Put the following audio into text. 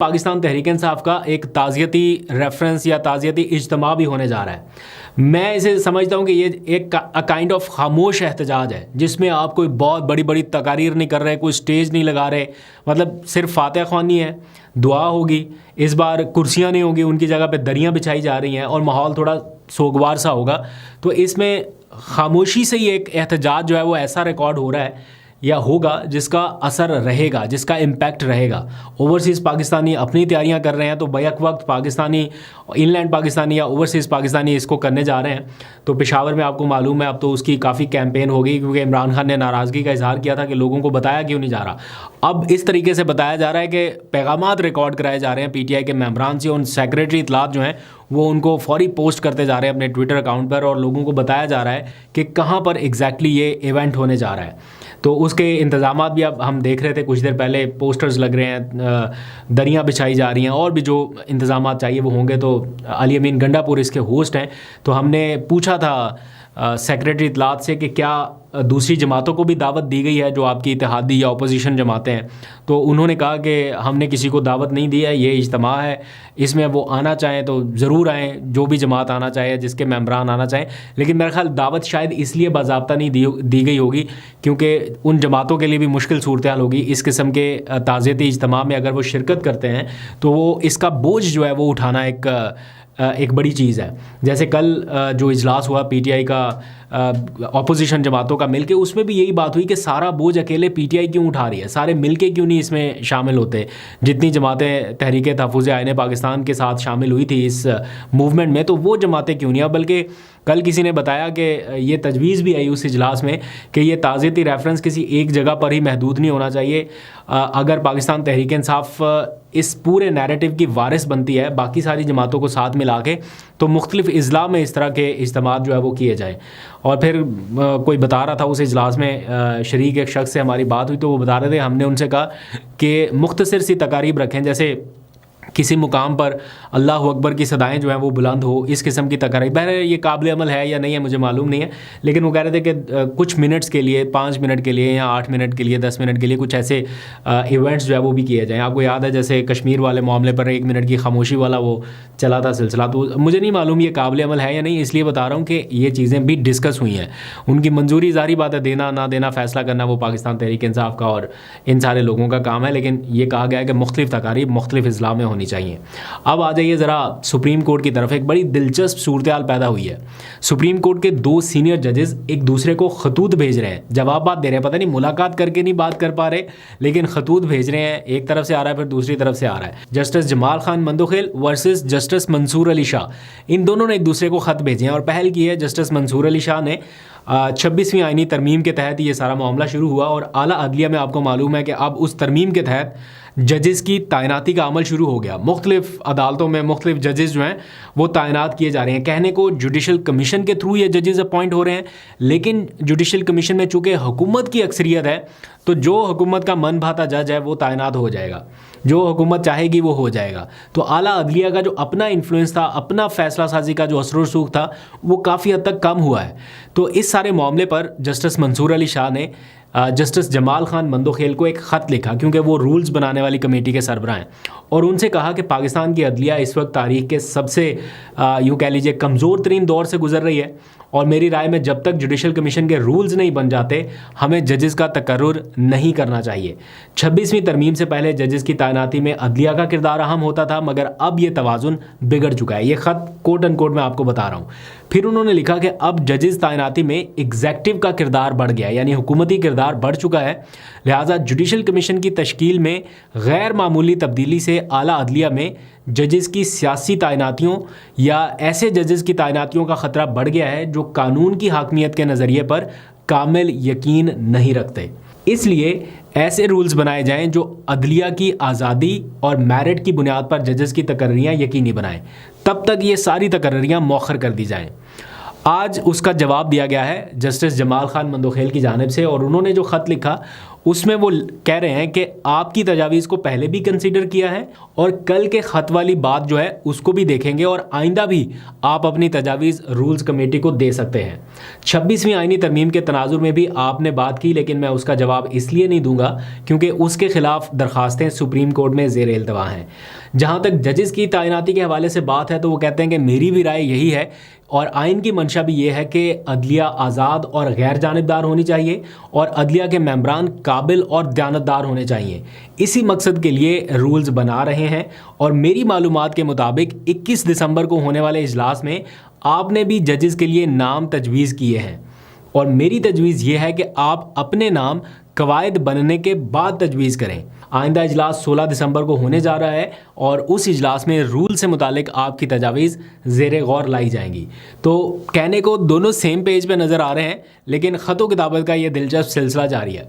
پاکستان تحریک انصاف کا ایک تعزیتی ریفرنس یا تعزیتی اجتماع بھی ہونے جا رہا ہے۔ میں اسے سمجھتا ہوں کہ یہ ایک کائنڈ آف خاموش احتجاج ہے، جس میں آپ کوئی بہت بڑی بڑی تقاریر نہیں کر رہے، کوئی سٹیج نہیں لگا رہے، مطلب صرف فاتح خوانی ہے، دعا ہوگی، اس بار کرسیاں نہیں ہوگی، ان کی جگہ پہ دریاں بچھائی جا رہی ہیں اور ماحول تھوڑا سوگوار سا ہوگا۔ تو اس میں خاموشی سے ہی ایک احتجاج جو ہے وہ ایسا ریکارڈ ہو رہا ہے یا ہوگا جس کا اثر رہے گا، جس کا امپیکٹ رہے گا۔ اوورسیز پاکستانی اپنی تیاریاں کر رہے ہیں، تو بیک وقت پاکستانی ان لینڈ پاکستانی یا اوورسیز پاکستانی اس کو کرنے جا رہے ہیں۔ تو پشاور میں آپ کو معلوم ہے اب تو اس کی کافی کیمپین ہوگی، کیونکہ عمران خان نے ناراضگی کا اظہار کیا تھا کہ لوگوں کو بتایا کیوں نہیں جا رہا۔ اب اس طریقے سے بتایا جا رہا ہے کہ پیغامات ریکارڈ کرائے جا رہے ہیں پی ٹی آئی کے ممبران سے، ان سیکریٹری اطلاعات جو ہیں وہ ان کو فوری پوسٹ کرتے جا رہے ہیں اپنے ٹویٹر اکاؤنٹ پر، اور لوگوں کو بتایا جا رہا ہے کہ کہاں پر ایگزیکٹلی یہ ایونٹ ہونے جا رہا ہے۔ تو اس کے انتظامات بھی اب ہم دیکھ رہے تھے کچھ دیر پہلے، پوسٹرز لگ رہے ہیں، دریاں بچھائی جا رہی ہیں، اور بھی جو انتظامات چاہیے وہ ہوں گے۔ تو علی امین گنڈا پور اس کے ہوسٹ ہیں، تو ہم نے پوچھا تھا سیکریٹری اطلاعات سے کہ کیا دوسری جماعتوں کو بھی دعوت دی گئی ہے جو آپ کی اتحادی یا اپوزیشن جماعتیں ہیں؟ تو انہوں نے کہا کہ ہم نے کسی کو دعوت نہیں دی ہے، یہ اجتماع ہے، اس میں وہ آنا چاہیں تو ضرور آئیں، جو بھی جماعت آنا چاہے، جس کے ممبران آنا چاہیں۔ لیکن میرا خیال دعوت شاید اس لیے باضابطہ نہیں دی گئی ہوگی کیونکہ ان جماعتوں کے لیے بھی مشکل صورتحال ہوگی اس قسم کے تعزیتی اجتماع میں۔ اگر وہ شرکت کرتے ہیں تو وہ اس کا بوجھ جو ہے وہ اٹھانا ایک بڑی چیز ہے۔ جیسے کل جو اجلاس ہوا پی ٹی آئی کا اپوزیشن جماعتوں کا مل کے، اس میں بھی یہی بات ہوئی کہ سارا بوجھ اکیلے پی ٹی آئی کیوں اٹھا رہی ہے، سارے مل کے کیوں نہیں اس میں شامل ہوتے؟ جتنی جماعتیں تحریک تحفظ آئین پاکستان کے ساتھ شامل ہوئی تھی اس موومنٹ میں، تو وہ جماعتیں کیوں نہیں؟ بلکہ کل کسی نے بتایا کہ یہ تجویز بھی آئی اس اجلاس میں کہ یہ تعزیتی ریفرنس کسی ایک جگہ پر ہی محدود نہیں ہونا چاہیے۔ اگر پاکستان تحریک انصاف اس پورے نیریٹو کی وارث بنتی ہے باقی ساری جماعتوں کو ساتھ ملا کے، تو مختلف اضلاع میں اس طرح کے اجتماعات جو ہے وہ کیے جائیں۔ اور پھر کوئی بتا رہا تھا اس اجلاس میں، شریک ایک شخص سے ہماری بات ہوئی تو وہ بتا رہے تھے، ہم نے ان سے کہا کہ مختصر سی تقاریب رکھیں، جیسے کسی مقام پر اللہ اکبر کی صدائیں جو ہیں وہ بلند ہو، اس قسم کی تقاریب۔ بہرحال یہ قابل عمل ہے یا نہیں ہے مجھے معلوم نہیں ہے، لیکن وہ کہہ رہے تھے کہ کچھ منٹس کے لیے، 5 منٹ کے لیے یا 8 منٹ کے لیے، 10 منٹ کے لیے کچھ ایسے ایونٹس جو ہے وہ بھی کیے جائیں۔ آپ کو یاد ہے جیسے کشمیر والے معاملے پر 1 منٹ کی خاموشی والا وہ چلا تھا سلسلہ، تو مجھے نہیں معلوم یہ قابل عمل ہے یا نہیں، اس لیے بتا رہا ہوں کہ یہ چیزیں بھی ڈسکس ہوئی ہیں۔ ان کی منظوری ظاہری بات ہے، دینا نہ دینا فیصلہ کرنا وہ پاکستان تحریک انصاف کا اور ان سارے لوگوں کا کام ہے، لیکن یہ کہا گیا ہے کہ مختلف تقاریب مختلف اضلاع میں ہونی چاہیے۔ اب آ جائیے ذرا سپریم کورٹ کی طرف۔ ایک بڑی دلچسپ صورتحال پیدا ہوئی ہے۔ سپریم کورٹ کے 2 سینئر ججز ایک دوسرے کو خطوط بھیج رہے ہیں، جوابات دے رہے ہیں، پتہ نہیں ملاقات کر کے نہیں بات کر پا رہے، لیکن خطوط بھیج رہے ہیں، ایک طرف سے آ رہا ہے پھر دوسری طرف سے آ رہا ہے۔ Justice Jamal Khan Mandokhel versus justice منصور علی شاہ، ان دونوں نے ایک دوسرے کو خط بھیجے ہیں، اور پہل کی ہے جسٹس منصور علی شاہ نے۔ 26ویں آئینی ترمیم کے تحت یہ سارا معاملہ شروع ہوا، اور اعلیٰ عدلیہ میں آپ کو معلوم ہے کہ اب اس ترمیم کے تحت ججز کی تعیناتی کا عمل شروع ہو گیا۔ مختلف عدالتوں میں مختلف ججز جو ہیں وہ تعینات کیے جا رہے ہیں۔ کہنے کو جوڈیشل کمیشن کے تھرو یہ ججز اپوائنٹ ہو رہے ہیں، لیکن جوڈیشل کمیشن میں چونکہ حکومت کی اکثریت ہے، تو جو حکومت کا من بھاتا جج ہے وہ تعینات ہو جائے گا، جو حکومت چاہے گی وہ ہو جائے گا۔ تو اعلیٰ عدلیہ کا جو اپنا انفلوئنس تھا، اپنا فیصلہ سازی کا جو اثر و رسوخ تھا، وہ کافی حد تک کم ہوا ہے۔ تو اس سارے معاملے پر جسٹس منصور علی شاہ نے جسٹس جمال خان مندوخیل کو ایک خط لکھا، کیونکہ وہ رولز بنانے والی کمیٹی کے سربراہ ہیں، اور ان سے کہا کہ پاکستان کی عدلیہ اس وقت تاریخ کے سب سے یوں کہہ لیجیے کمزور ترین دور سے گزر رہی ہے، اور میری رائے میں جب تک جوڈیشل کمیشن کے رولز نہیں بن جاتے ہمیں ججز کا تقرر نہیں کرنا چاہیے۔ 26ویں ترمیم سے پہلے ججز کی تعیناتی میں عدلیہ کا کردار اہم ہوتا تھا، مگر اب یہ توازن بگڑ چکا ہے۔ یہ خط کوٹ ان کوٹ میں آپ کو بتا رہا ہوں۔ پھر انہوں نے لکھا کہ اب ججز تعیناتی میں ایگزیکٹو کا کردار بڑھ گیا ہے، یعنی حکومتی کردار بڑھ چکا ہے، لہٰذا جوڈیشل کمیشن کی تشکیل میں غیر معمولی تبدیلی سے اعلیٰ عدلیہ میں ججز کی سیاسی تعیناتیوں یا ایسے ججز کی تعیناتیوں کا خطرہ بڑھ گیا ہے جو قانون کی حاکمیت کے نظریے پر کامل یقین نہیں رکھتے۔ اس لیے ایسے رولز بنائے جائیں جو عدلیہ کی آزادی اور میرٹ کی بنیاد پر ججز کی تقرریاں یقینی بنائیں، تب تک یہ ساری تقرریاں مؤخر کر دی جائیں۔ آج اس کا جواب دیا گیا ہے جسٹس جمال خان مندوخیل کی جانب سے، اور انہوں نے جو خط لکھا اس میں وہ کہہ رہے ہیں کہ آپ کی تجاویز کو پہلے بھی کنسیڈر کیا ہے اور کل کے خط والی بات جو ہے اس کو بھی دیکھیں گے، اور آئندہ بھی آپ اپنی تجاویز رولز کمیٹی کو دے سکتے ہیں۔ 26ویں آئینی ترمیم کے تناظر میں بھی آپ نے بات کی، لیکن میں اس کا جواب اس لیے نہیں دوں گا کیونکہ اس کے خلاف درخواستیں سپریم کورٹ میں زیر التوا ہیں۔ جہاں تک ججز کی تعیناتی کے حوالے سے بات ہے تو وہ کہتے ہیں کہ میری بھی رائے یہی ہے، اور آئین کی منشا بھی یہ ہے کہ عدلیہ آزاد اور غیر جانبدار ہونی چاہیے اور عدلیہ کے ممبران قابل اور دیانتدار ہونے چاہیے۔ اسی مقصد کے لیے رولز بنا رہے ہیں، اور میری معلومات کے مطابق 21 دسمبر کو ہونے والے اجلاس میں آپ نے بھی ججز کے لیے نام تجویز کیے ہیں، اور میری تجویز یہ ہے کہ آپ اپنے نام قواعد بننے کے بعد تجویز کریں۔ آئندہ اجلاس 16 دسمبر کو ہونے جا رہا ہے، اور اس اجلاس میں رول سے متعلق آپ کی تجاویز زیر غور لائی جائیں گی۔ تو کہنے کو دونوں سیم پیج پہ نظر آ رہے ہیں، لیکن خط و کتابت کا یہ دلچسپ سلسلہ جاری ہے۔